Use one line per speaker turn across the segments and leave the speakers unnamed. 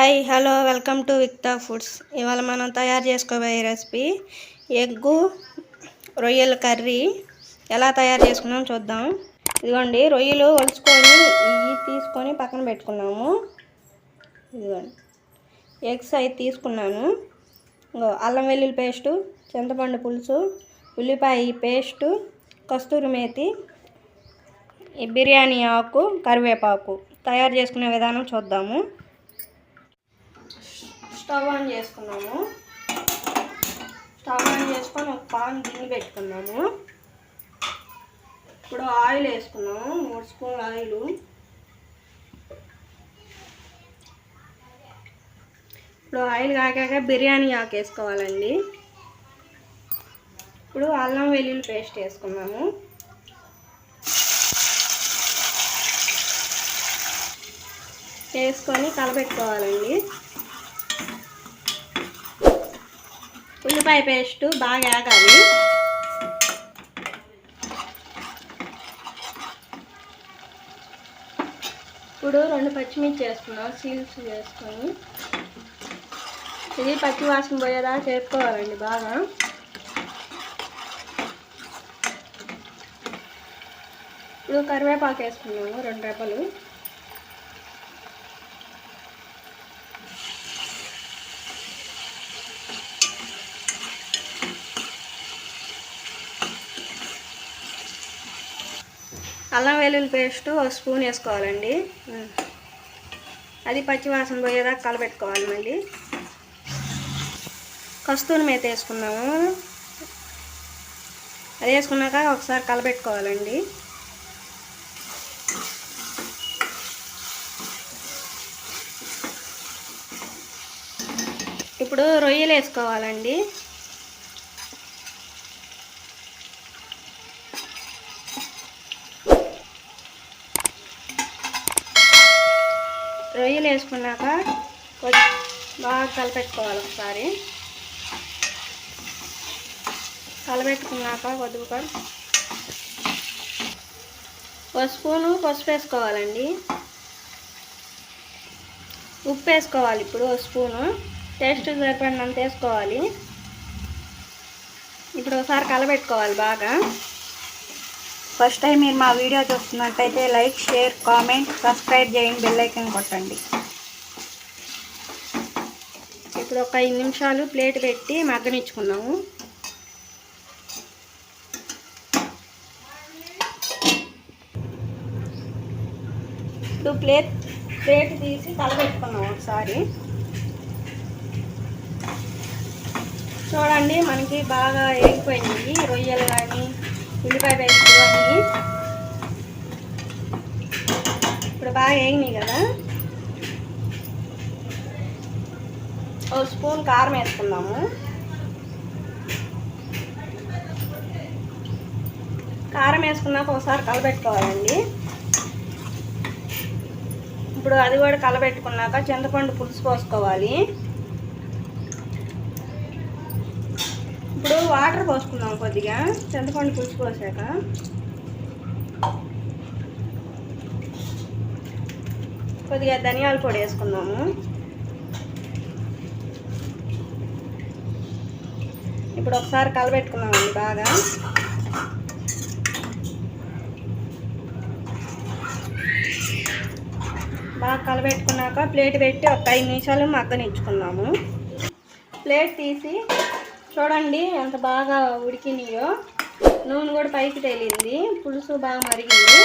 Hi hello welcome to Vikta foods. ఇవాళ మనం తయారు చేసుకోబోయే రెసిపీ ఎగ్గు రొయ్యల కర్రీ. ఎలా తయారు చేసుకున్నాం చూద్దాం. ఇదిగోండి రొయ్యలు ఒలుచుకొని ఇవి తీసుకొని పక్కన పెట్టుకున్నాము. ఇదిగోండి ఎగ్స్ అవి తీసుకున్నాను. అల్లం వెల్లుల్లి పేస్టు, చింతపండు పులుసు, ఉల్లిపాయ పేస్టు, కస్తూరి మేతి, బిర్యానీ ఆకు, కరివేపాకు. తయారు చేసుకునే విధానం చూద్దాము. స్టవ్ ఆన్ చేసుకున్నాము. స్టవ్ ఆన్ చేసుకొని ఒక పాన్ గిన్నె పెట్టుకున్నాము. ఇప్పుడు ఆయిల్ వేసుకున్నాము. 3 స్పూన్ల ఆయిల్. ఇప్పుడు ఆయిల్ కాకాక బిర్యానీ ఆకు వేసుకోవాలండి. ఇప్పుడు అల్లం వెల్లుల్లి పేస్ట్ వేసుకున్నాము. వేసుకొని కలపెట్టుకోవాలండి. ఉల్లిపాయ పేస్టు బాగా ఆగాలి. ఇప్పుడు 2 పచ్చిమిర్చి వేసుకున్నాం. సీల్స్ వేసుకొని ఇది పచ్చి వాసన పోయేదాకా చేసుకోవాలండి బాగా. ఇప్పుడు కరివేపాకు వేసుకున్నాము 2 రెబ్బలు. అల్లం వెల్లుల్లి పేస్టు 1 స్పూన్ వేసుకోవాలండి. అది పచ్చివాసన పోయేదాకా కలపెట్టుకోవాలి. మళ్ళీ కస్తూరి మేతి వేసుకున్నాము. అది వేసుకున్నాక ఒకసారి కలపెట్టుకోవాలండి. ఇప్పుడు రొయ్యలు వేసుకోవాలండి. రొయ్యలు వేసుకున్నాక బాగా కలపెట్టుకోవాలి. ఒకసారి కలపెట్టుకున్నాక కొద్దిగా 1 స్పూను పసుపు వేసుకోవాలండి. ఉప్పు వేసుకోవాలి. ఇప్పుడు 1 స్పూను టేస్ట్ సరిపడినంత వేసుకోవాలి. ఇప్పుడు ఒకసారి కలపెట్టుకోవాలి బాగా. ఫస్ట్ టైం మీరు మా వీడియో చూస్తున్నట్టయితే లైక్, షేర్, కామెంట్, సబ్స్క్రైబ్ చేయండి. బెల్ ఐకాన్ కొట్టండి. ఇప్పుడు ఒక 5 నిమిషాలు ప్లేట్ పెట్టి మగ్గనిచ్చుకున్నాము. ఇప్పుడు ప్లేట్ తీసి కలపెట్టుకున్నాము ఒకసారి. చూడండి మనకి బాగా వేగిపోయింది రొయ్యలు కానీ ఉల్లిపాయ పేస్ట్ కానీ. ఇప్పుడు బాగా వేగినాయి కదా. 1 స్పూన్ కారం వేసుకున్నాము. కారం వేసుకున్నాక ఒకసారి కలపెట్టుకోవాలండి. ఇప్పుడు అది కూడా కలపెట్టుకున్నాక చింతపండు పులుసు పోసుకోవాలి. ఇప్పుడు వాటర్ పోసుకున్నాం కొద్దిగా. చింతపండు పులుసు పోసాక కొద్దిగా ధనియాల పొడి వేసుకున్నాము. ఇప్పుడు ఒకసారి కలపెట్టుకున్నామండి బాగా. కలపెట్టుకున్నాక ప్లేట్ పెట్టి ఒక 5 నిమిషాలు మగ్గనిచ్చుకున్నాము. ప్లేట్ తీసి చూడండి ఎంత బాగా ఉడికినాయో. నూనె కూడా పైకి తేలింది. పులుసు బాగా మరిగింది.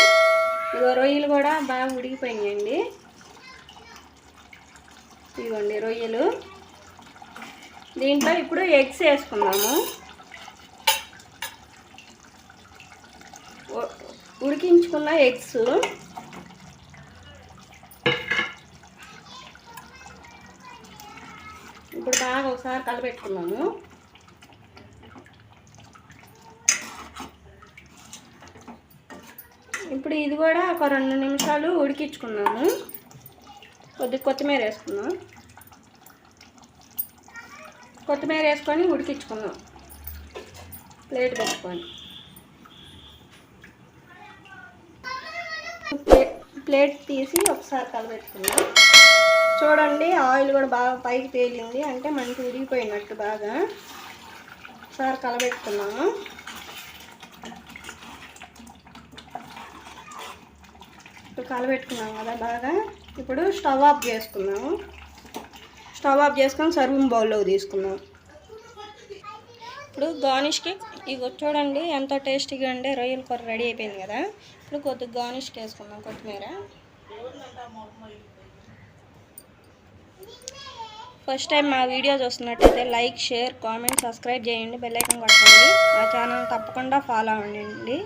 ఇగో రొయ్యలు కూడా బాగా ఉడికిపోయినాయండి. ఇదిగోండి రొయ్యలు. దీంట్లో ఇప్పుడు ఎగ్స్ వేసుకున్నాము. ఉడికించుకున్న ఎగ్స్ ఇప్పుడు బాగా ఒకసారి కలపెట్టుకున్నాము. ఇప్పుడు ఇది కూడా ఒక 2 నిమిషాలు ఉడికించుకున్నాము. కొద్దిగా కొత్తిమీర వేసుకున్నాం. కొత్తిమీర వేసుకొని ఉడికించుకున్నాం. ప్లేట్ పెట్టుకొని ప్లేట్ తీసి ఒకసారి కలపెట్టుకున్నాం. చూడండి ఆయిల్ కూడా బాగా పైకి తేలింది, అంటే మనకి ఉడికిపోయినట్టు బాగా. ఒకసారి కలబెట్టుకున్నాము. ఇప్పుడు కలబెట్టుకున్నాం కదా బాగా. ఇప్పుడు స్టవ్ ఆఫ్ చేసుకున్నాము. స్టవ్ ఆఫ్ చేసుకొని సర్వింగ్ బౌల్లోకి తీసుకున్నాం. ఇప్పుడు గార్నిష్కి ఇవి చూడండి ఎంతో టేస్టీగా ఉండే రొయ్యల కూర రెడీ అయిపోయింది కదా. ఇప్పుడు కొద్దిగా గార్నిష్కి వేసుకుందాం కొత్తిమీర. ఫస్ట్ టైం మా వీడియో చూస్తున్నట్టయితే లైక్, షేర్, కామెంట్, సబ్స్క్రైబ్ చేయండి. బెల్ ఐకాన్ కొట్టండి. మా ఛానల్ తప్పకుండా ఫాలో అవ్వండి.